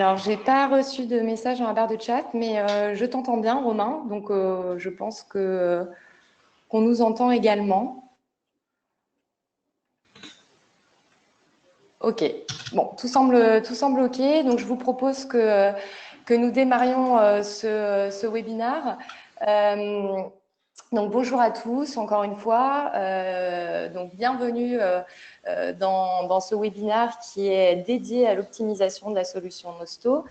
Alors, j'ai pas reçu de message dans la barre de chat, mais je t'entends bien, Romain. Donc, je pense qu'on nous entend également. OK. Bon, tout semble OK. Donc, je vous propose que nous démarrions ce webinaire. Donc, bonjour à tous, encore une fois. Donc, bienvenue dans ce webinaire qui est dédié à l'optimisation de la solution Nosto.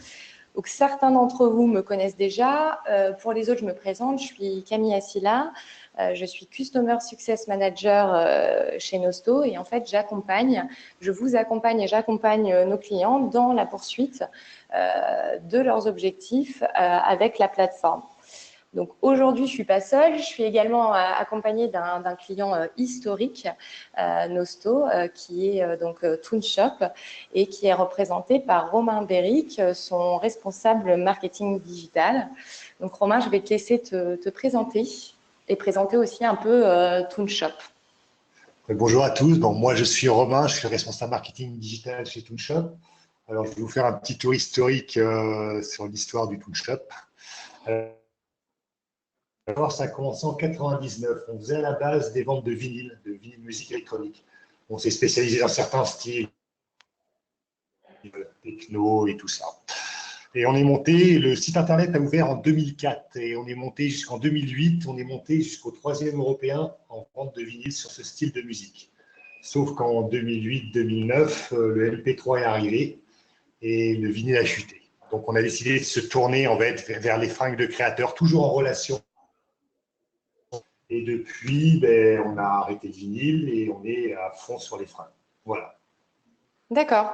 Donc, certains d'entre vous me connaissent déjà. Pour les autres, je me présente. Je suis Camille Assila. Je suis Customer Success Manager chez Nosto. Et en fait, je vous accompagne et j'accompagne nos clients dans la poursuite de leurs objectifs avec la plateforme. Donc aujourd'hui, je ne suis pas seule, je suis également accompagnée d'un client historique, Nosto, qui est donc ToonShop et qui est représenté par Romain Béric, son responsable marketing digital. Donc Romain, je vais te laisser te présenter et présenter aussi un peu ToonShop. Bonjour à tous, moi je suis Romain, je suis responsable marketing digital chez ToonShop. Alors je vais vous faire un petit tour historique sur l'histoire du ToonShop. Alors, ça a commencé en 99. On faisait à la base des ventes de vinyle musique électronique. On s'est spécialisé dans certains styles, techno et tout ça. Et on est monté, le site internet a ouvert en 2004 et on est monté jusqu'en 2008, on est monté jusqu'au 3e européen en vente de vinyle sur ce style de musique. Sauf qu'en 2008-2009, le MP3 est arrivé et le vinyle a chuté. Donc on a décidé de se tourner en fait vers les fringues de créateurs, toujours en relation. Et depuis, on a arrêté le vinyle et on est à fond sur les fringues. Voilà. D'accord.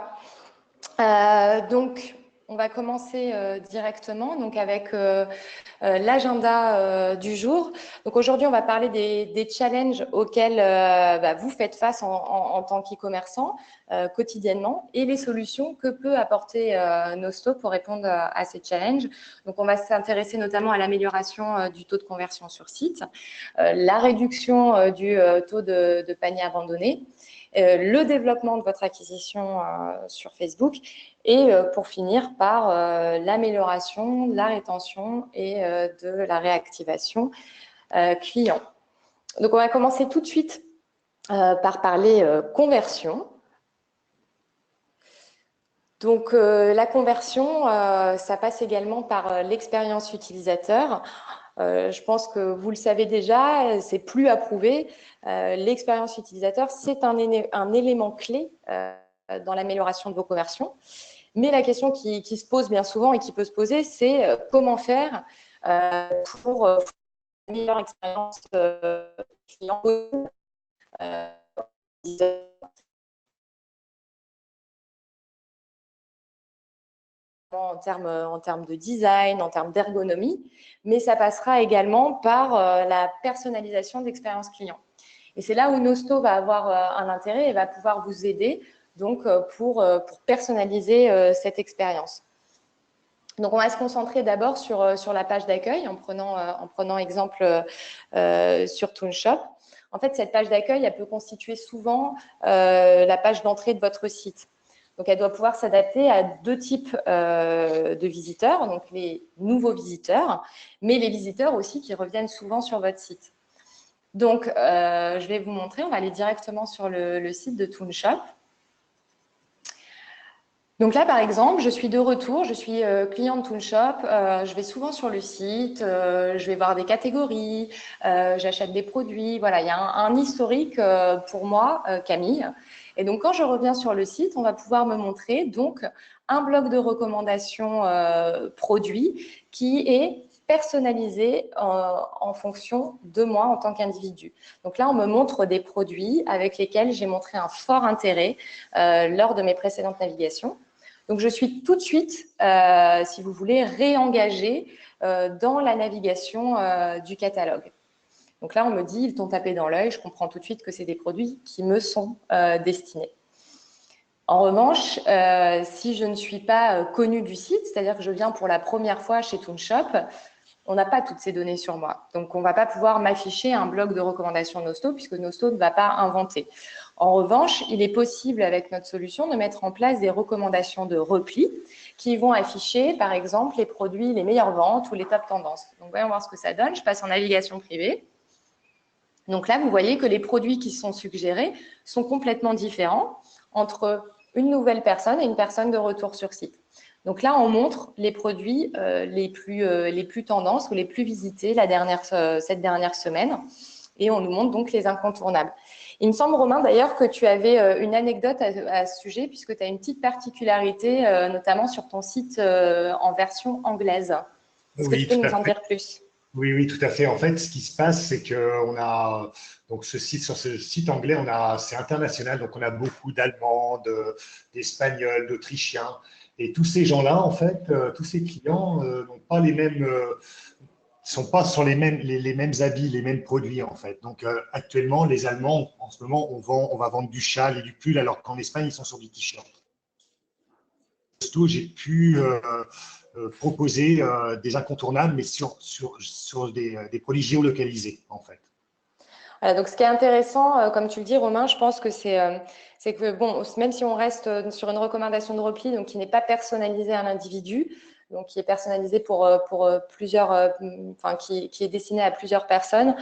Donc, on va commencer directement donc avec l'agenda du jour. Donc aujourd'hui, on va parler des challenges auxquels vous faites face en tant qu'e-commerçant quotidiennement et les solutions que peut apporter Nosto pour répondre à ces challenges. Donc on va s'intéresser notamment à l'amélioration du taux de conversion sur site, la réduction du taux de panier abandonné, le développement de votre acquisition sur Facebook et pour finir par l'amélioration, la rétention et de la réactivation client. Donc, on va commencer tout de suite par parler conversion. Donc, la conversion, ça passe également par l'expérience utilisateur. Je pense que vous le savez déjà, c'est plus à prouver. L'expérience utilisateur, c'est un élément clé dans l'amélioration de vos conversions. Mais la question qui se pose bien souvent et qui peut se poser, c'est comment faire pour une meilleure expérience client en termes de design, en termes d'ergonomie, mais ça passera également par la personnalisation d'expérience client. Et c'est là où Nosto va avoir un intérêt et va pouvoir vous aider donc pour personnaliser cette expérience. Donc, on va se concentrer d'abord sur la page d'accueil en prenant exemple sur ToonShop. En fait, cette page d'accueil, elle peut constituer souvent la page d'entrée de votre site. Donc, elle doit pouvoir s'adapter à deux types de visiteurs, donc les nouveaux visiteurs, mais les visiteurs aussi qui reviennent souvent sur votre site. Donc, je vais vous montrer, on va aller directement sur le site de ToonShop. Donc là, par exemple, je suis de retour, je suis client de ToonShop, je vais souvent sur le site, je vais voir des catégories, j'achète des produits, voilà, il y a un historique pour moi, Camille. Et donc, quand je reviens sur le site, on va pouvoir me montrer donc un bloc de recommandations produits qui est personnalisé en fonction de moi en tant qu'individu. Donc là, on me montre des produits avec lesquels j'ai montré un fort intérêt lors de mes précédentes navigations. Donc, je suis tout de suite, si vous voulez, réengagée dans la navigation du catalogue. Donc là, on me dit, ils t'ont tapé dans l'œil, je comprends tout de suite que c'est des produits qui me sont destinés. En revanche, si je ne suis pas connue du site, c'est-à-dire que je viens pour la première fois chez ToonShop, on n'a pas toutes ces données sur moi. Donc, on ne va pas pouvoir m'afficher un bloc de recommandations Nosto puisque Nosto ne va pas inventer. En revanche, il est possible avec notre solution de mettre en place des recommandations de repli qui vont afficher, par exemple, les produits, les meilleures ventes ou les top tendances. Donc, voyons voir ce que ça donne. Je passe en navigation privée. Donc là, vous voyez que les produits qui sont suggérés sont complètement différents entre une nouvelle personne et une personne de retour sur site. Donc là, on montre les produits les plus tendances ou les plus visités cette dernière semaine. Et on nous montre donc les incontournables. Il me semble, Romain, d'ailleurs, que tu avais une anecdote à ce sujet, puisque tu as une petite particularité, notamment sur ton site en version anglaise. Est-ce que tu Oui, peux tout nous à en fait. dire plus? Oui, oui, tout à fait. En fait, ce qui se passe, c'est qu'on a donc sur ce site anglais, c'est international, donc on a beaucoup d'Allemands, d'Espagnols, d'Autrichiens, et tous ces gens-là, en fait, tous ces clients n'ont pas les mêmes, sont pas sur les mêmes habits, les mêmes produits, en fait. Donc actuellement, les Allemands, en ce moment, on va vendre du châle et du pull, alors qu'en Espagne, ils sont sur du t-shirt. J'ai pu proposer des incontournables, mais sur des produits géolocalisés, en fait. Voilà, donc ce qui est intéressant, comme tu le dis, Romain, je pense que c'est que, bon, même si on reste sur une recommandation de repli, donc qui n'est pas personnalisée à l'individu, donc qui est personnalisée pour plusieurs, enfin, qui est destinée à plusieurs personnes,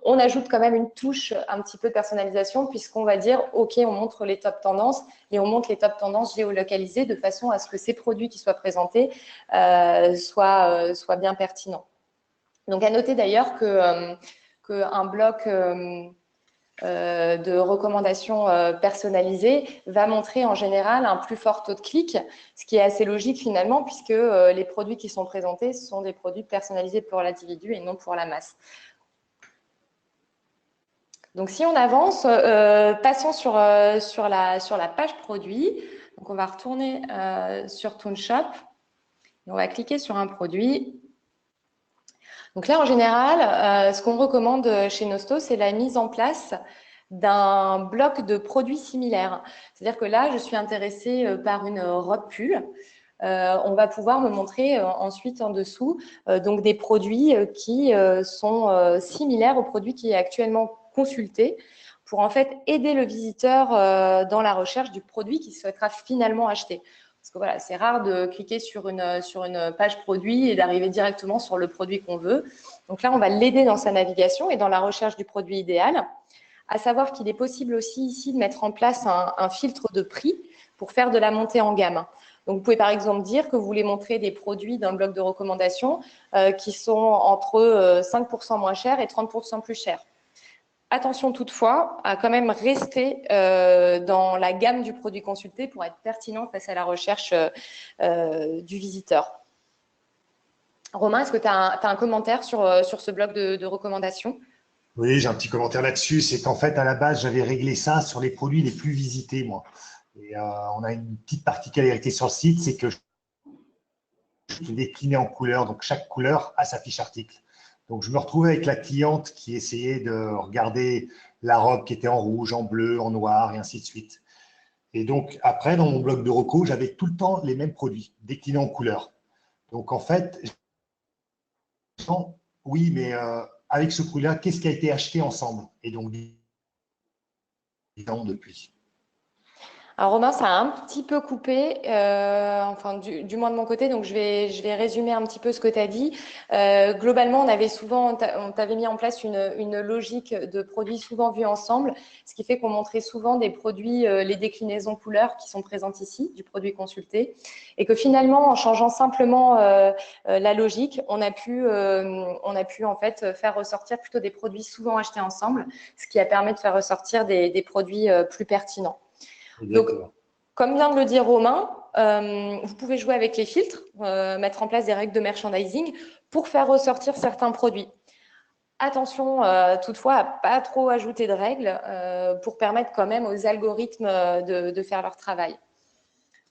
on ajoute quand même une touche un petit peu de personnalisation puisqu'on va dire, OK, on montre les top tendances et on montre les top tendances géolocalisées de façon à ce que ces produits qui soient présentés soient bien pertinents. Donc, à noter d'ailleurs qu'un bloc de recommandations personnalisées va montrer en général un plus fort taux de clic, ce qui est assez logique finalement puisque les produits qui sont présentés sont des produits personnalisés pour l'individu et non pour la masse. Donc, si on avance, passons sur la page produit. Donc, on va retourner sur ToonShop. Et on va cliquer sur un produit. Donc là, en général, ce qu'on recommande chez Nosto, c'est la mise en place d'un bloc de produits similaires. C'est-à-dire que là, je suis intéressée par une robe pull. On va pouvoir me montrer ensuite en dessous donc des produits qui sont similaires aux produits qui est actuellement consulté pour en fait aider le visiteur dans la recherche du produit qu'il souhaitera finalement acheter. Parce que voilà, c'est rare de cliquer sur une page produit et d'arriver directement sur le produit qu'on veut. Donc là, on va l'aider dans sa navigation et dans la recherche du produit idéal. À savoir qu'il est possible aussi ici de mettre en place un filtre de prix pour faire de la montée en gamme. Donc, vous pouvez par exemple dire que vous voulez montrer des produits d'un bloc de recommandation qui sont entre 5% moins chers et 30% plus chers. Attention toutefois à quand même rester dans la gamme du produit consulté pour être pertinent face à la recherche du visiteur. Romain, est-ce que tu as un commentaire sur ce bloc de recommandations? Oui, j'ai un petit commentaire là-dessus. C'est qu'en fait, à la base, j'avais réglé ça sur les produits les plus visités, moi. Et on a une petite particularité sur le site, c'est que je décliné en couleurs, donc chaque couleur a sa fiche article. Donc je me retrouvais avec la cliente qui essayait de regarder la robe qui était en rouge, en bleu, en noir et ainsi de suite. Et donc après, dans mon bloc de reco, j'avais tout le temps les mêmes produits, déclinés en couleurs. Donc en fait, oui, mais avec ce produit-là, qu'est-ce qui a été acheté ensemble? Et donc, depuis. Alors Romain, ça a un petit peu coupé, enfin du moins de mon côté, donc je vais résumer un petit peu ce que tu as dit. Globalement, on t'avait mis en place une logique de produits souvent vus ensemble, ce qui fait qu'on montrait souvent des produits, les déclinaisons couleurs qui sont présentes ici, du produit consulté, et que finalement, en changeant simplement la logique, on a pu en fait faire ressortir plutôt des produits souvent achetés ensemble, ce qui a permis de faire ressortir des produits plus pertinents. Donc, comme vient de le dire Romain, vous pouvez jouer avec les filtres, mettre en place des règles de merchandising pour faire ressortir certains produits. Attention toutefois à pas trop ajouter de règles pour permettre quand même aux algorithmes de faire leur travail.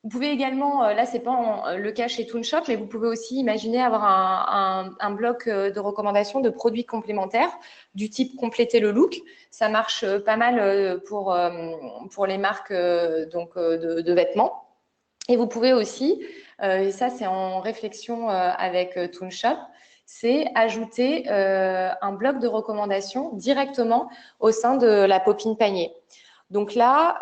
Vous pouvez également, là c'est pas le cas chez ToonShop, mais vous pouvez aussi imaginer avoir un bloc de recommandations de produits complémentaires du type compléter le look. Ça marche pas mal pour les marques de vêtements. Et vous pouvez aussi, et ça c'est en réflexion avec ToonShop, c'est ajouter un bloc de recommandations directement au sein de la popine panier. Donc là,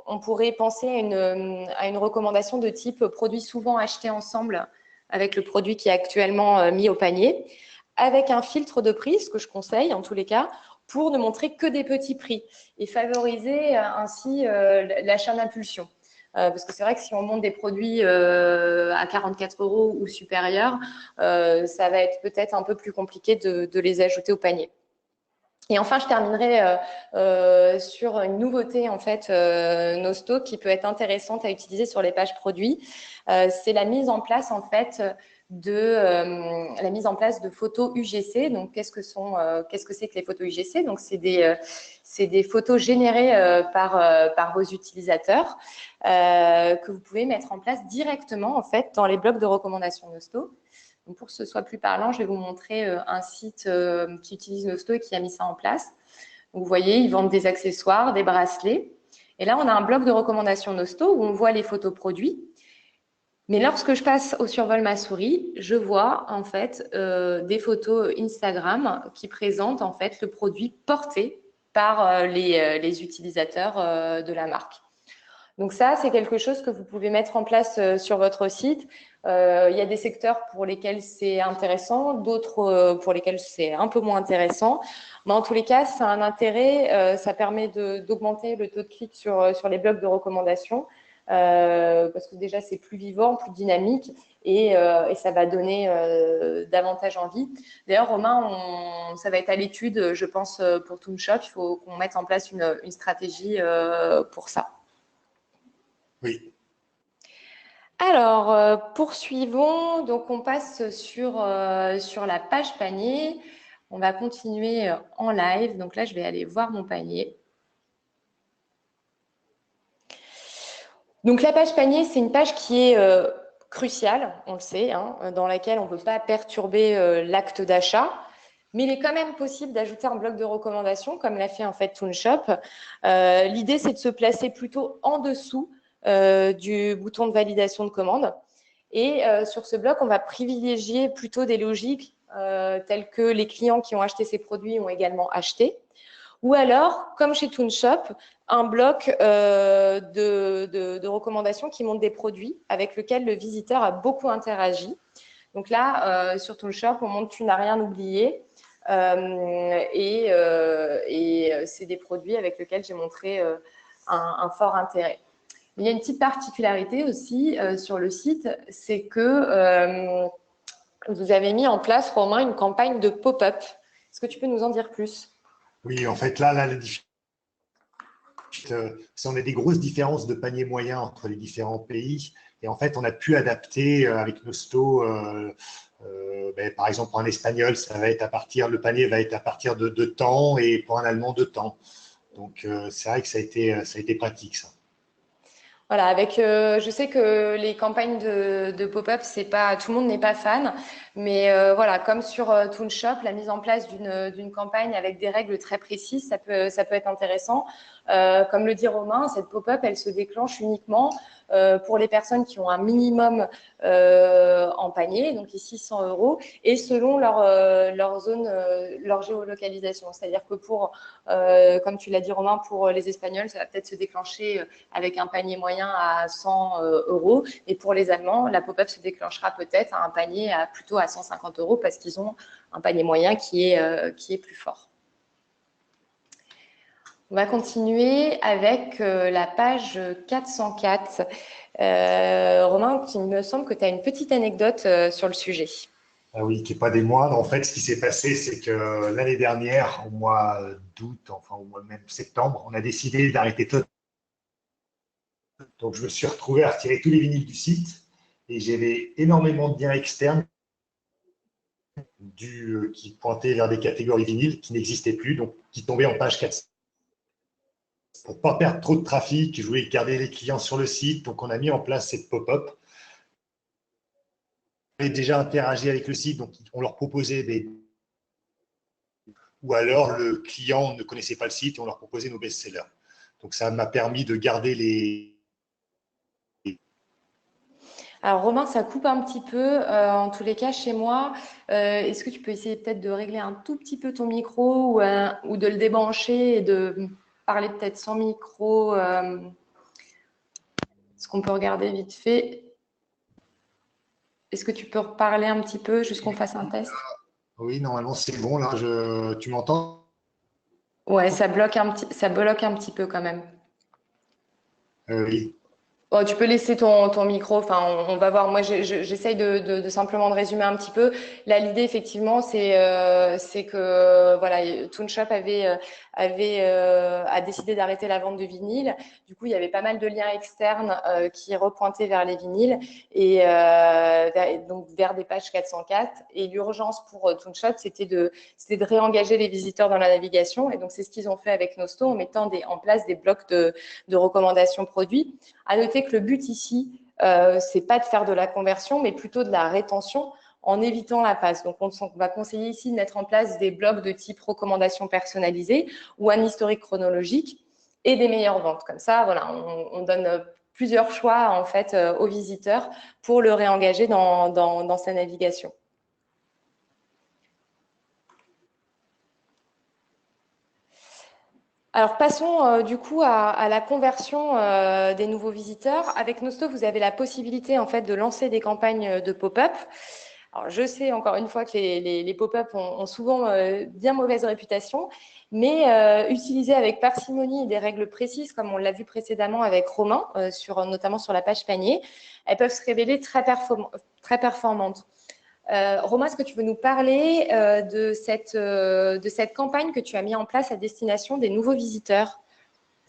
on pourrait penser à une recommandation de type produit souvent acheté ensemble avec le produit qui est actuellement mis au panier, avec un filtre de prix, ce que je conseille en tous les cas, pour ne montrer que des petits prix et favoriser ainsi l'achat d'impulsion. Parce que c'est vrai que si on monte des produits à 44 € ou supérieurs, ça va être peut-être un peu plus compliqué de les ajouter au panier. Et enfin, je terminerai sur une nouveauté en fait Nosto qui peut être intéressante à utiliser sur les pages produits. C'est la mise en place en fait de photos UGC. Donc, qu'est-ce que c'est que les photos UGC? Donc, c'est des photos générées par vos utilisateurs que vous pouvez mettre en place directement en fait dans les blocs de recommandations Nosto. Donc, pour que ce soit plus parlant, je vais vous montrer un site qui utilise Nosto et qui a mis ça en place. Donc, vous voyez, ils vendent des accessoires, des bracelets. Et là, on a un bloc de recommandations Nosto où on voit les photos produits. Mais lorsque je passe au survol ma souris, je vois en fait des photos Instagram qui présentent en fait le produit porté par les utilisateurs de la marque. Donc ça, c'est quelque chose que vous pouvez mettre en place sur votre site. Il y a des secteurs pour lesquels c'est intéressant, d'autres pour lesquels c'est un peu moins intéressant. Mais en tous les cas, ça a un intérêt. Ça permet d'augmenter le taux de clic sur les blogs de recommandation parce que déjà, c'est plus vivant, plus dynamique et ça va donner davantage envie. D'ailleurs, Romain, ça va être à l'étude, je pense, pour ToonShop. Il faut qu'on mette en place une stratégie pour ça. Oui. Alors, poursuivons. Donc, on passe sur la page panier. On va continuer en live. Donc là, je vais aller voir mon panier. Donc, la page panier, c'est une page qui est cruciale, on le sait, hein, dans laquelle on ne peut pas perturber l'acte d'achat. Mais il est quand même possible d'ajouter un bloc de recommandation, comme l'a fait en fait ToonShop. L'idée, c'est de se placer plutôt en dessous du bouton de validation de commande. Et sur ce bloc, on va privilégier plutôt des logiques telles que les clients qui ont acheté ces produits ont également acheté. Ou alors, comme chez ToonShop, un bloc de recommandations qui montre des produits avec lesquels le visiteur a beaucoup interagi. Donc là, sur ToonShop, on montre tu n'as rien oublié. Et c'est des produits avec lesquels j'ai montré un fort intérêt. Il y a une petite particularité aussi sur le site, c'est que vous avez mis en place, Romain, une campagne de pop-up. Est-ce que tu peux nous en dire plus? Oui, en fait, là, la difficulté, c'est on a des grosses différences de panier moyen entre les différents pays. Et en fait, on a pu adapter avec Nosto. Par exemple, pour un espagnol, ça va être le panier va être à partir de temps et pour un allemand de temps. Donc, c'est vrai que ça a été pratique, ça. Voilà, je sais que les campagnes de pop-up, c'est pas, tout le monde n'est pas fan, mais voilà, comme sur ToonShop, la mise en place d'une campagne avec des règles très précises, ça peut être intéressant. Comme le dit Romain, cette pop-up, elle se déclenche uniquement pour les personnes qui ont un minimum en panier, donc ici 100 €, et selon leur zone, leur géolocalisation. C'est-à-dire que comme tu l'as dit Romain, pour les Espagnols, ça va peut-être se déclencher avec un panier moyen à 100 €, et pour les Allemands, la pop-up se déclenchera peut-être à un panier plutôt à 150 € parce qu'ils ont un panier moyen qui est plus fort. On va continuer avec la page 404. Romain, il me semble que tu as une petite anecdote sur le sujet. Ah oui, qui n'est pas des moindres. En fait, ce qui s'est passé, c'est que l'année dernière, au mois d'août, enfin au mois même septembre, on a décidé d'arrêter tout. Donc, je me suis retrouvé à retirer tous les vinyles du site et j'avais énormément de biens externes qui pointaient vers des catégories vinyles qui n'existaient plus, donc qui tombaient en page 4. Pour ne pas perdre trop de trafic, je voulais garder les clients sur le site, donc on a mis en place cette pop-up. On avait déjà interagi avec le site, donc on leur proposait ou alors le client ne connaissait pas le site et on leur proposait nos best-sellers. Donc ça m'a permis de garder les. Alors Romain, ça coupe un petit peu, en tous les cas chez moi. Est-ce que tu peux essayer peut-être de régler un tout petit peu ton micro ou de le débrancher et de parler peut-être sans micro. Est-ce qu'on peut regarder vite fait? Est-ce que tu peux reparler un petit peu, juste qu'on fasse un test? Oui, normalement, c'est bon. Là, tu m'entends? Ouais, ça bloque un petit peu quand même. Oui. Bon, tu peux laisser ton micro. Enfin, on va voir. Moi, j'essaye de simplement de résumer un petit peu. Là, l'idée, effectivement, c'est que voilà, Toonshop a décidé d'arrêter la vente de vinyle. Du coup, il y avait pas mal de liens externes qui repointaient vers les vinyles et donc vers des pages 404. Et l'urgence pour Toonshop, c'était de réengager les visiteurs dans la navigation. Et donc, c'est ce qu'ils ont fait avec Nosto en mettant en place des blocs de recommandations produits. À noter que le but ici, c'est pas de faire de la conversion, mais plutôt de la rétention en évitant la passe. Donc, on va conseiller ici de mettre en place des blocs de type recommandations personnalisées ou un historique chronologique et des meilleures ventes. Comme ça, voilà, on donne plusieurs choix en fait aux visiteurs pour le réengager dans sa navigation. Alors passons du coup à la conversion des nouveaux visiteurs. Avec Nosto, vous avez la possibilité en fait de lancer des campagnes de pop-up. Alors je sais encore une fois que les pop-up ont souvent bien mauvaise réputation, mais utilisées avec parcimonie et des règles précises, comme on l'a vu précédemment avec Romain, notamment sur la page panier, elles peuvent se révéler très performantes. Romain, est-ce que tu veux nous parler de cette campagne que tu as mis en place à destination des nouveaux visiteurs?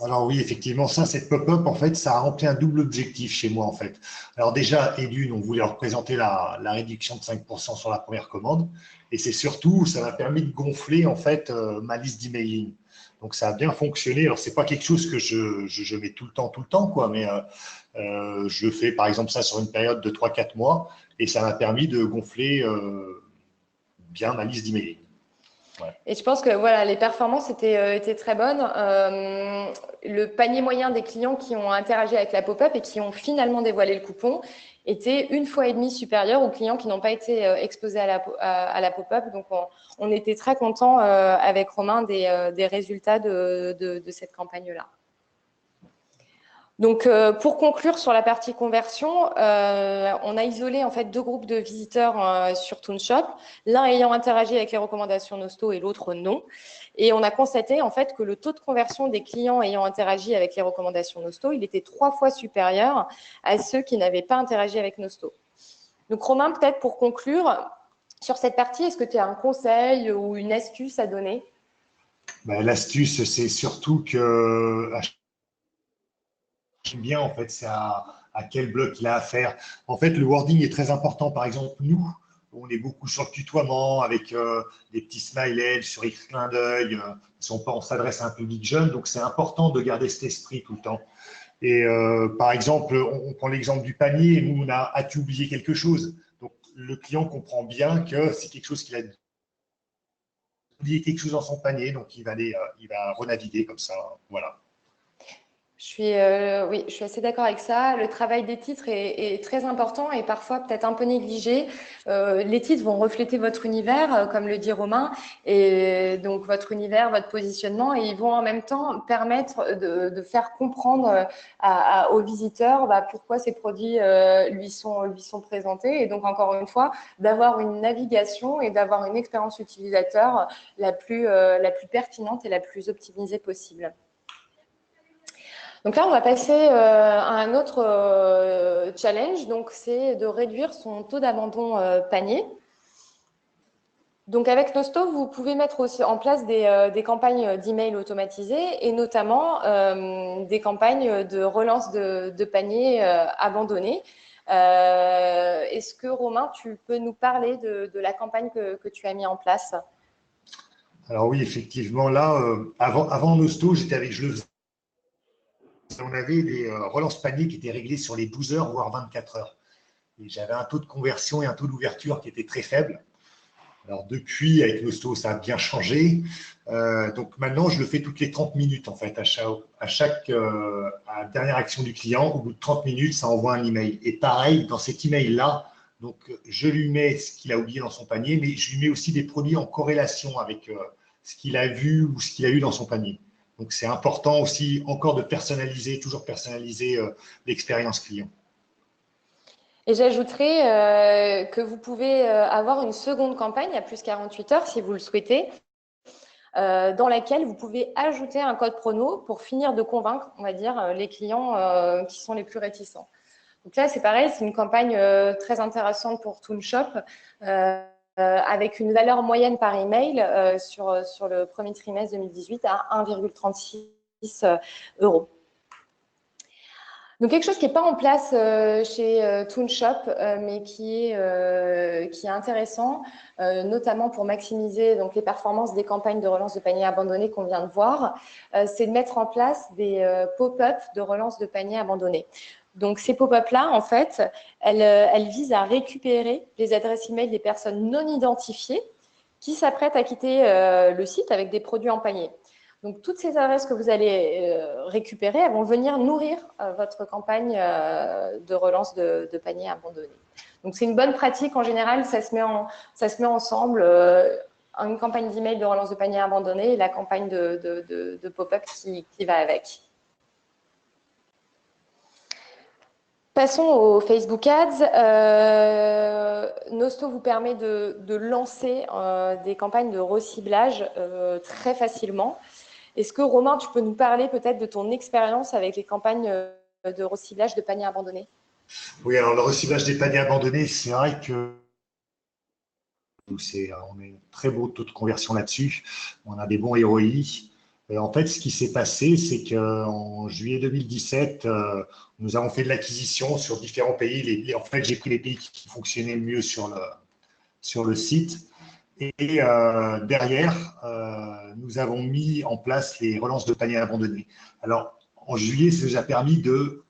Alors oui, effectivement, cette pop-up, en fait, ça a rempli un double objectif chez moi, en fait. Alors déjà, et d'une, on voulait représenter la réduction de 5% sur la première commande. Et c'est surtout, ça m'a permis de gonfler, en fait, ma liste d'emailing. Donc ça a bien fonctionné. Alors, c'est pas quelque chose que je mets tout le temps, quoi, mais je fais, par exemple, ça sur une période de 3 4 mois. Et ça m'a permis de gonfler bien ma liste d'emailing. Ouais. Et je pense que voilà, les performances étaient très bonnes. Le panier moyen des clients qui ont interagi avec la pop-up et qui ont finalement dévoilé le coupon était 1,5 fois supérieur aux clients qui n'ont pas été exposés à la pop-up. Donc, on était très contents avec Romain des résultats de cette campagne-là. Donc, pour conclure sur la partie conversion, on a isolé en fait deux groupes de visiteurs sur Toonshop, l'un ayant interagi avec les recommandations Nosto et l'autre non. Et on a constaté en fait que le taux de conversion des clients ayant interagi avec les recommandations Nosto, il était 3 fois supérieur à ceux qui n'avaient pas interagi avec Nosto. Donc, Romain, peut-être pour conclure sur cette partie, est-ce que tu as un conseil ou une astuce à donner? Ben, l'astuce, c'est surtout que j'aime bien, en fait, c'est à quel bloc il a à faire. En fait, le wording est très important. Par exemple, nous, on est beaucoup sur le tutoiement avec des petits smileys sur X clin d'œil. On s'adresse à un public jeune, donc c'est important de garder cet esprit tout le temps. Et par exemple, on prend l'exemple du panier, où on a as-tu oublié quelque chose? Donc le client comprend bien que c'est quelque chose qu'il a oublié quelque chose dans son panier, donc il va renaviguer comme ça. Voilà. Oui, je suis assez d'accord avec ça. Le travail des titres est très important et parfois peut-être un peu négligé. Les titres vont refléter votre univers, comme le dit Romain, et donc votre univers, votre positionnement, et ils vont en même temps permettre de faire comprendre aux visiteurs pourquoi ces produits lui sont présentés. Et donc, encore une fois, d'avoir une navigation et d'avoir une expérience utilisateur la plus pertinente et la plus optimisée possible. Donc là, on va passer à un autre challenge, donc c'est de réduire son taux d'abandon panier. Donc avec Nosto, vous pouvez mettre aussi en place des campagnes d'email automatisées et notamment des campagnes de relance de panier abandonnés. Est-ce que Romain, tu peux nous parler de la campagne que tu as mis en place? Alors oui, effectivement, là, avant Nosto, on avait des relances panier qui étaient réglées sur les 12 heures, voire 24 heures. Et j'avais un taux de conversion et un taux d'ouverture qui était très faible. Alors depuis, avec Nosto, ça a bien changé. Donc maintenant, je le fais toutes les 30 minutes, en fait, à la dernière action du client. Au bout de 30 minutes, ça envoie un email. Et pareil, dans cet email-là, donc je lui mets ce qu'il a oublié dans son panier, mais je lui mets aussi des produits en corrélation avec ce qu'il a vu ou ce qu'il a eu dans son panier. Donc, c'est important aussi encore de personnaliser, toujours personnaliser l'expérience client. Et j'ajouterais que vous pouvez avoir une seconde campagne à plus 48 heures si vous le souhaitez, dans laquelle vous pouvez ajouter un code promo pour finir de convaincre, on va dire, les clients qui sont les plus réticents. Donc là, c'est pareil, c'est une campagne très intéressante pour Toonshop, avec une valeur moyenne par email sur le premier trimestre 2018 à 1,36 euros. Donc quelque chose qui n'est pas en place chez Toonshop, mais qui est intéressant, notamment pour maximiser donc, les performances des campagnes de relance de panier abandonné qu'on vient de voir, c'est de mettre en place des pop-up de relance de panier abandonné. Donc ces pop-up-là, en fait, elles visent à récupérer les adresses email des personnes non identifiées qui s'apprêtent à quitter le site avec des produits en panier. Donc, toutes ces adresses que vous allez récupérer, elles vont venir nourrir votre campagne de relance de panier abandonné. Donc, c'est une bonne pratique. En général, ça se met ensemble, une campagne d'email de relance de panier abandonné et la campagne de pop-up qui va avec. Passons au Facebook Ads. Nosto vous permet de lancer des campagnes de reciblage très facilement. Est-ce que, Romain, tu peux nous parler peut-être de ton expérience avec les campagnes de reciblage de paniers abandonnés? Oui, alors le reciblage des paniers abandonnés, c'est vrai que on a un très beau taux de conversion là-dessus. On a des bons ROI. Et en fait, ce qui s'est passé, c'est qu'en juillet 2017, nous avons fait de l'acquisition sur différents pays. En fait, j'ai pris les pays qui fonctionnaient le mieux sur le site. Et derrière, nous avons mis en place les relances de paniers abandonnés. Alors, en juillet, ça nous a permis de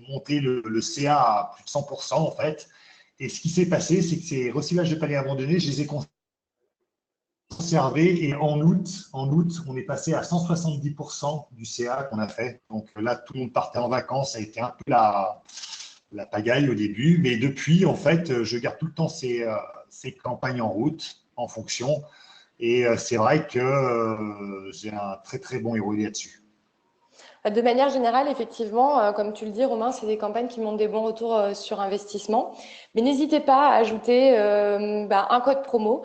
monter le CA à plus de 100% en fait. Et ce qui s'est passé, c'est que ces reciclages de paniers abandonnés, je les ai conservés et en août, on est passé à 170% du CA qu'on a fait. Donc là, tout le monde partait en vacances, ça a été un peu la pagaille au début. Mais depuis, en fait, je garde tout le temps ces campagnes en route, en fonction. Et c'est vrai que j'ai un très, très bon ROI là-dessus. De manière générale, effectivement, comme tu le dis, Romain, c'est des campagnes qui montrent des bons retours sur investissement. Mais n'hésitez pas à ajouter un code promo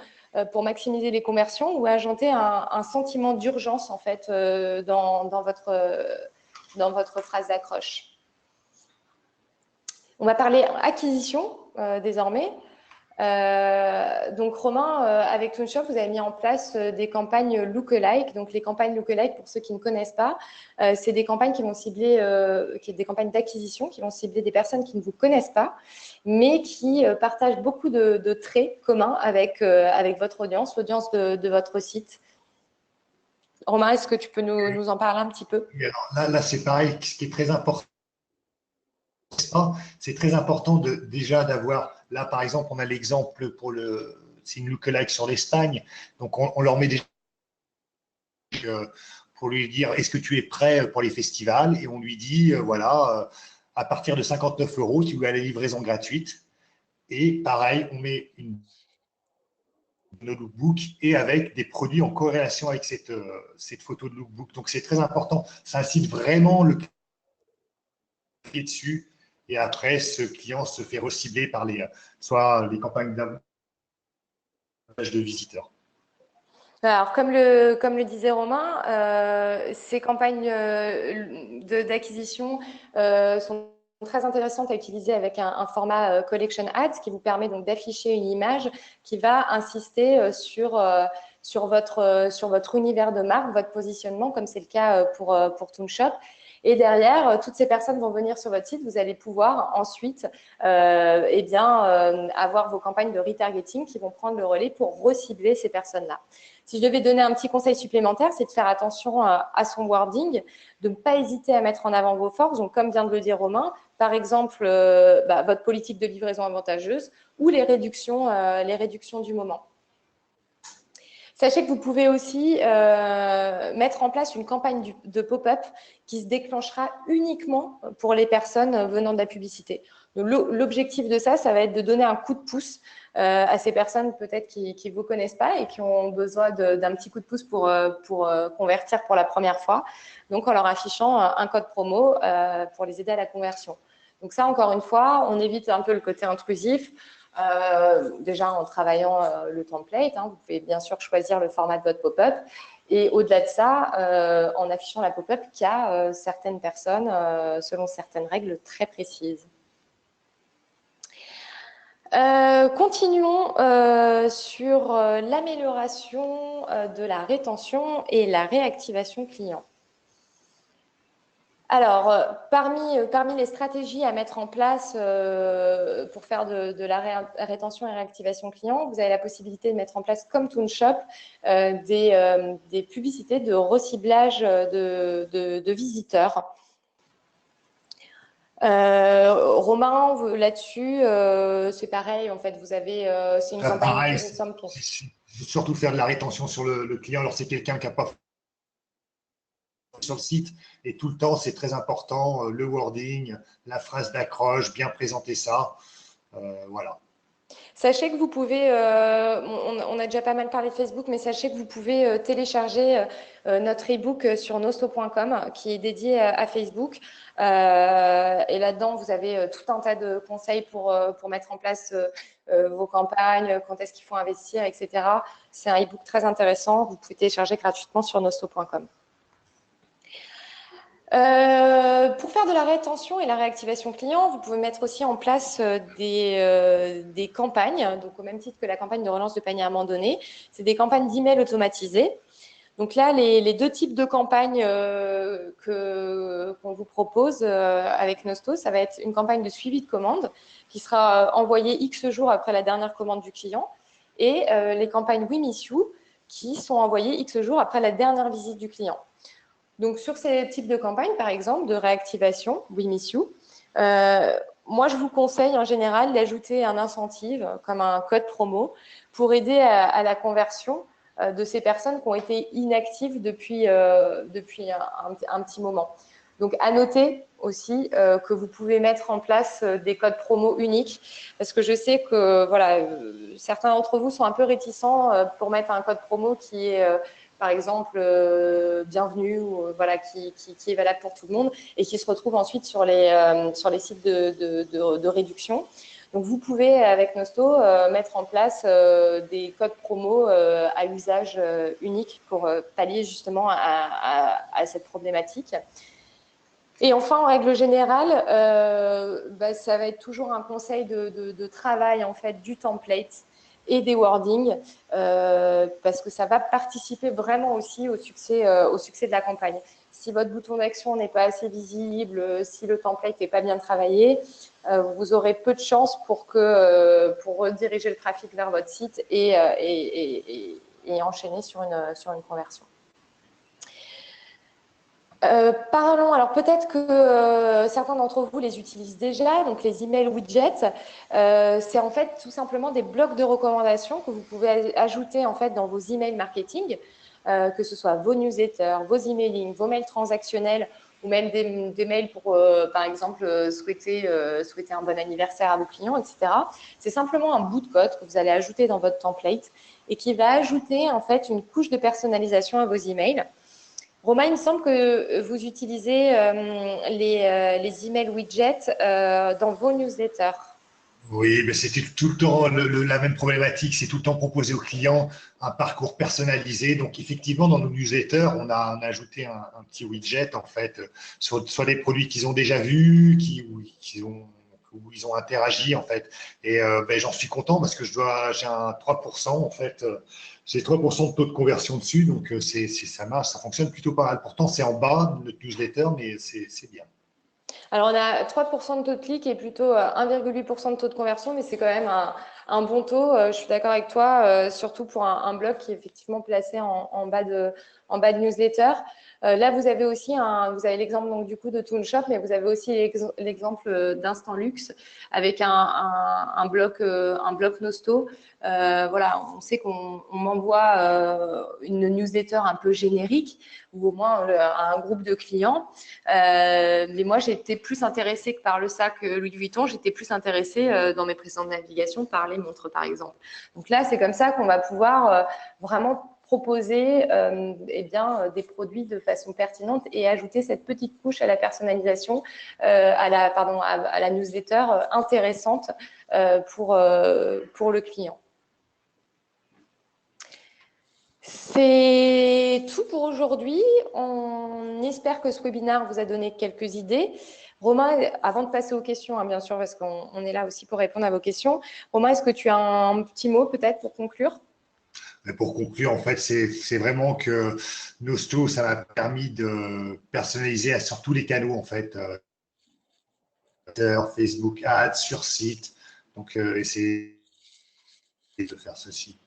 pour maximiser les conversions ou à ajouter un sentiment d'urgence en fait dans votre phrase d'accroche. On va parler acquisition désormais. Donc Romain, avec Toonshop, vous avez mis en place des campagnes lookalike. Donc les campagnes lookalike, pour ceux qui ne connaissent pas, c'est des campagnes qui vont cibler, des campagnes d'acquisition qui vont cibler des personnes qui ne vous connaissent pas, mais qui partagent beaucoup de traits communs avec votre audience, l'audience de votre site. Romain, est-ce que tu peux nous en parler un petit peu? Alors là c'est pareil. Ce qui est très important, c'est très important déjà d'avoir, là par exemple, on a l'exemple c'est une lookalike sur l'Espagne, donc on leur met déjà pour lui dire est-ce que tu es prêt pour les festivals, et on lui dit voilà, à partir de 59 euros, tu as la livraison gratuite, et pareil, on met le lookbook et avec des produits en corrélation avec cette photo de lookbook. Donc c'est très important, ça incite vraiment le client dessus. Et après, ce client se fait recibler par soit les campagnes d'avantage de visiteurs. Alors, comme le disait Romain, ces campagnes d'acquisition sont très intéressantes à utiliser avec un format Collection Ads qui vous permet donc d'afficher une image qui va insister sur votre univers de marque, votre positionnement, comme c'est le cas pour Toonshop. Et derrière, toutes ces personnes vont venir sur votre site. Vous allez pouvoir ensuite avoir vos campagnes de retargeting qui vont prendre le relais pour recibler ces personnes-là. Si je devais donner un petit conseil supplémentaire, c'est de faire attention à son wording, de ne pas hésiter à mettre en avant vos forces. Donc, comme vient de le dire Romain, par exemple, votre politique de livraison avantageuse ou les réductions du moment. Sachez que vous pouvez aussi mettre en place une campagne de pop-up qui se déclenchera uniquement pour les personnes venant de la publicité. L'objectif de ça, ça va être de donner un coup de pouce à ces personnes peut-être qui ne vous connaissent pas et qui ont besoin d'un petit coup de pouce pour convertir pour la première fois. Donc, en leur affichant un code promo pour les aider à la conversion. Donc ça, encore une fois, on évite un peu le côté intrusif. Déjà en travaillant le template, hein, vous pouvez bien sûr choisir le format de votre pop-up. Et au-delà de ça, en affichant la pop-up qui a certaines personnes, selon certaines règles très précises. Continuons sur l'amélioration de la rétention et la réactivation client. Alors, parmi les stratégies à mettre en place pour faire de la rétention et réactivation client, vous avez la possibilité de mettre en place, comme ToonShop, des publicités de reciblage de visiteurs. Romain, là-dessus, c'est pareil, en fait, vous avez, c'est une campagne. Pareil, surtout faire de la rétention sur le client. Alors, c'est quelqu'un qui n'a pas sur le site et tout le temps, c'est très important, le wording, la phrase d'accroche, bien présenter ça. Voilà. Sachez que vous pouvez, on a déjà pas mal parlé de Facebook, mais sachez que vous pouvez télécharger notre e-book sur nosto.com qui est dédié à Facebook. Et là-dedans, vous avez tout un tas de conseils pour mettre en place vos campagnes, quand est-ce qu'il faut investir, etc. C'est un e-book très intéressant. Vous pouvez télécharger gratuitement sur nosto.com. Pour faire de la rétention et la réactivation client, vous pouvez mettre aussi en place des campagnes, donc au même titre que la campagne de relance de panier abandonné. C'est des campagnes d'email automatisées. Donc là, les deux types de campagnes qu'on vous propose avec Nosto, ça va être une campagne de suivi de commande qui sera envoyée X jours après la dernière commande du client et les campagnes We Miss You qui sont envoyées X jours après la dernière visite du client. Donc, sur ces types de campagnes, par exemple, de réactivation, We Miss You, moi, je vous conseille en général d'ajouter un incentive comme un code promo pour aider à la conversion de ces personnes qui ont été inactives depuis un petit moment. Donc, à noter aussi que vous pouvez mettre en place des codes promo uniques parce que je sais que voilà, certains d'entre vous sont un peu réticents pour mettre un code promo qui est par exemple bienvenue ou voilà qui est valable pour tout le monde et qui se retrouve ensuite sur les sites de réduction. Donc vous pouvez avec Nosto mettre en place des codes promo à usage unique pour pallier justement à cette problématique. Et enfin, en règle générale, ça va être toujours un conseil de travail en fait du template et des wordings parce que ça va participer vraiment aussi au succès de la campagne. Si votre bouton d'action n'est pas assez visible, si le template n'est pas bien travaillé, vous aurez peu de chances pour rediriger le trafic vers votre site et enchaîner sur une conversion. Parlons, alors peut-être que certains d'entre vous les utilisent déjà, donc les emails widgets, c'est en fait tout simplement des blocs de recommandations que vous pouvez ajouter en fait dans vos emails marketing, que ce soit vos newsletters, vos emailing, vos mails transactionnels ou même des mails pour, par exemple, souhaiter un bon anniversaire à vos clients, etc. C'est simplement un bout de code que vous allez ajouter dans votre template et qui va ajouter en fait une couche de personnalisation à vos emails. Romain, il me semble que vous utilisez les emails widgets dans vos newsletters. Oui, mais c'est tout le temps la même problématique. C'est tout le temps proposer aux clients un parcours personnalisé. Donc, effectivement, dans nos newsletters, on a ajouté un petit widget, en fait, soit des produits qu'ils ont déjà vus, où ils ont interagi, en fait. Et j'en suis content parce que j'ai un 3%, en fait. J'ai 3% de taux de conversion dessus. Donc, ça marche, ça fonctionne plutôt pas mal. Pourtant, c'est en bas de notre newsletter, mais c'est bien. Alors, on a 3% de taux de clic et plutôt 1,8% de taux de conversion, mais c'est quand même un bon taux. Je suis d'accord avec toi, surtout pour un blog qui est effectivement placé en bas en bas de newsletter. Là, vous avez aussi vous avez l'exemple donc du coup de Toonshop, mais vous avez aussi l'exemple d'Instant Luxe avec un bloc Nosto. Voilà, on sait qu'on m'envoie une newsletter un peu générique ou au moins à un groupe de clients. Mais moi, j'étais plus intéressée que par le sac Louis Vuitton. J'étais plus intéressée dans mes précédentes navigations par les montres, par exemple. Donc là, c'est comme ça qu'on va pouvoir vraiment proposer des produits de façon pertinente et ajouter cette petite couche à la personnalisation, à la newsletter intéressante pour le client. C'est tout pour aujourd'hui. On espère que ce webinaire vous a donné quelques idées. Romain, avant de passer aux questions, hein, bien sûr, parce qu'on est là aussi pour répondre à vos questions. Romain, est-ce que tu as un petit mot peut-être pour conclure ? Pour conclure, en fait, c'est vraiment que Nosto, ça m'a permis de personnaliser sur tous les canaux, en fait, Facebook Ads, sur site. Donc, essayer de faire ceci.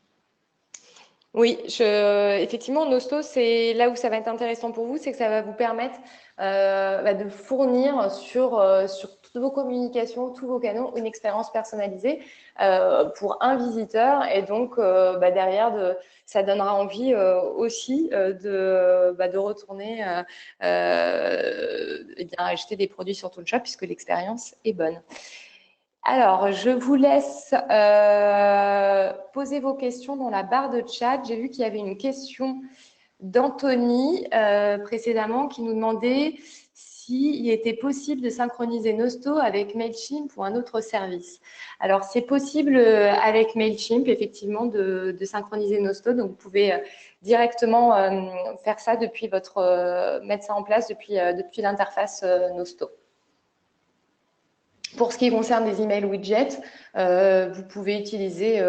Oui, effectivement, Nosto, c'est là où ça va être intéressant pour vous, c'est que ça va vous permettre de fournir sur toutes vos communications, tous vos canaux, une expérience personnalisée pour un visiteur. Et donc, derrière, ça donnera envie aussi de retourner acheter des produits sur Toonshop puisque l'expérience est bonne. Alors, je vous laisse poser vos questions dans la barre de chat. J'ai vu qu'il y avait une question d'Anthony précédemment qui nous demandait s'il était possible de synchroniser Nosto avec Mailchimp ou un autre service. Alors, c'est possible avec Mailchimp, effectivement, de synchroniser Nosto. Donc, vous pouvez directement faire ça depuis mettre ça en place depuis l'interface Nosto. Pour ce qui concerne les emails widgets, vous pouvez utiliser,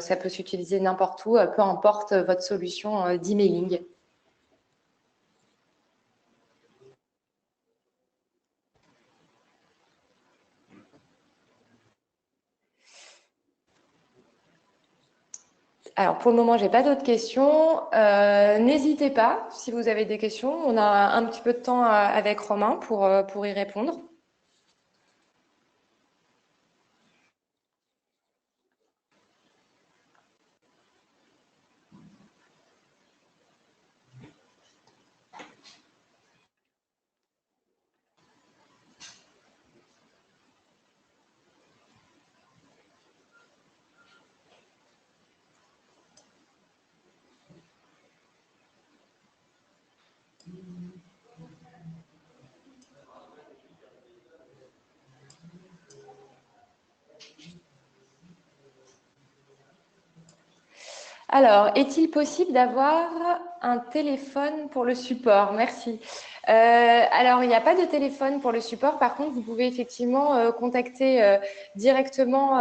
ça peut s'utiliser n'importe où, peu importe votre solution d'emailing. Alors, pour le moment, je n'ai pas d'autres questions. N'hésitez pas, si vous avez des questions. On a un petit peu de temps avec Romain pour y répondre. Alors, est-il possible d'avoir un téléphone pour le support? Merci. Alors, il n'y a pas de téléphone pour le support. Par contre, vous pouvez effectivement contacter directement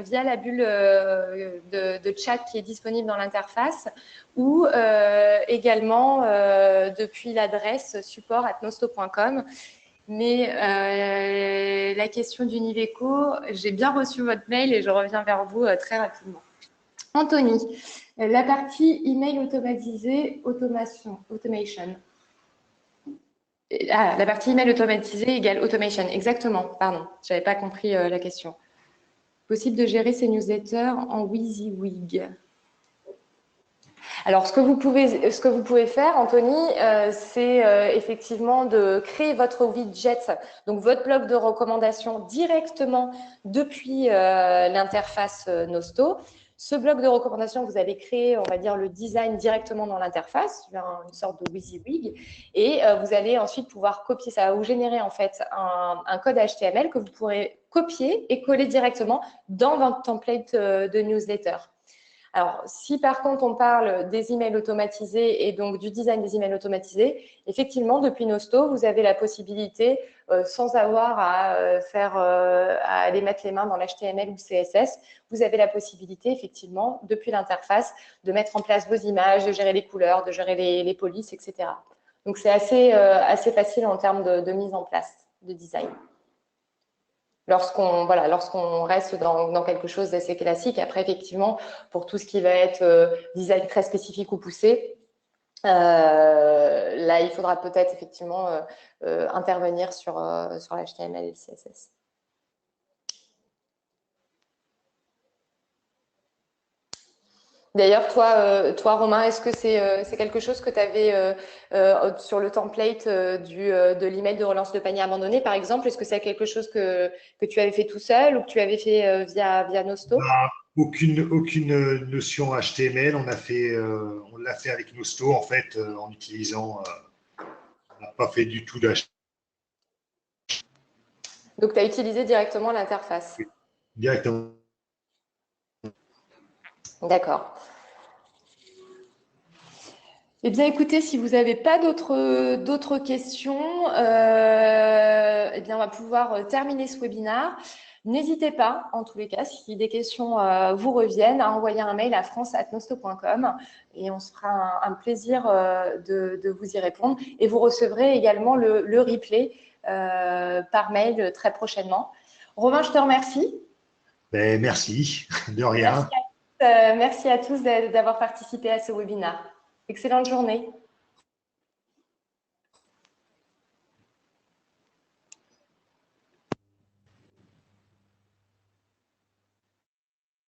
via la bulle de chat qui est disponible dans l'interface ou également depuis l'adresse support@nosto.com. Mais la question d'Univeco, j'ai bien reçu votre mail et je reviens vers vous très rapidement. Anthony, la partie email automatisé, automation. La partie email automatisé égale automation. Exactement, pardon, je n'avais pas compris la question. Possible de gérer ces newsletters en WYSIWYG. Alors, ce que vous pouvez faire, Anthony, c'est effectivement de créer votre widget, donc votre bloc de recommandation directement depuis l'interface Nosto. Ce bloc de recommandation, vous allez créer, on va dire, le design directement dans l'interface, une sorte de WYSIWYG, et vous allez ensuite pouvoir copier. Ça va vous générer en fait un code HTML que vous pourrez copier et coller directement dans votre template de newsletter. Alors, si par contre on parle des emails automatisés et donc du design des emails automatisés, effectivement, depuis Nosto, vous avez la possibilité, sans avoir à aller mettre les mains dans l'HTML ou CSS, vous avez la possibilité, effectivement, depuis l'interface, de mettre en place vos images, de gérer les couleurs, de gérer les polices, etc. Donc, c'est assez facile en termes de mise en place de design. Lorsqu'on reste dans quelque chose d'assez classique. Après, effectivement, pour tout ce qui va être design très spécifique ou poussé, Là, il faudra peut-être effectivement intervenir sur l'HTML et le CSS. D'ailleurs, toi, Romain, est-ce que c'est quelque chose que tu avais sur le template de l'email de relance de panier abandonné, par exemple? Est-ce que c'est quelque chose que tu avais fait tout seul ou que tu avais fait via Nosto? Aucune notion HTML. On l'a fait avec Nosto, en fait, en utilisant. On n'a pas fait du tout d'HTML Donc, tu as utilisé directement l'interface. directement. D'accord. Eh bien, écoutez, si vous n'avez pas d'autres questions, eh bien, on va pouvoir terminer ce webinaire. N'hésitez pas, en tous les cas, si des questions vous reviennent, à envoyer un mail à france@nosto.com et on se fera un plaisir de vous y répondre. Et vous recevrez également le replay par mail très prochainement. Romain, je te remercie. Ben, merci, de Merci rien. merci à tous d'avoir participé à ce webinaire. Excellente journée.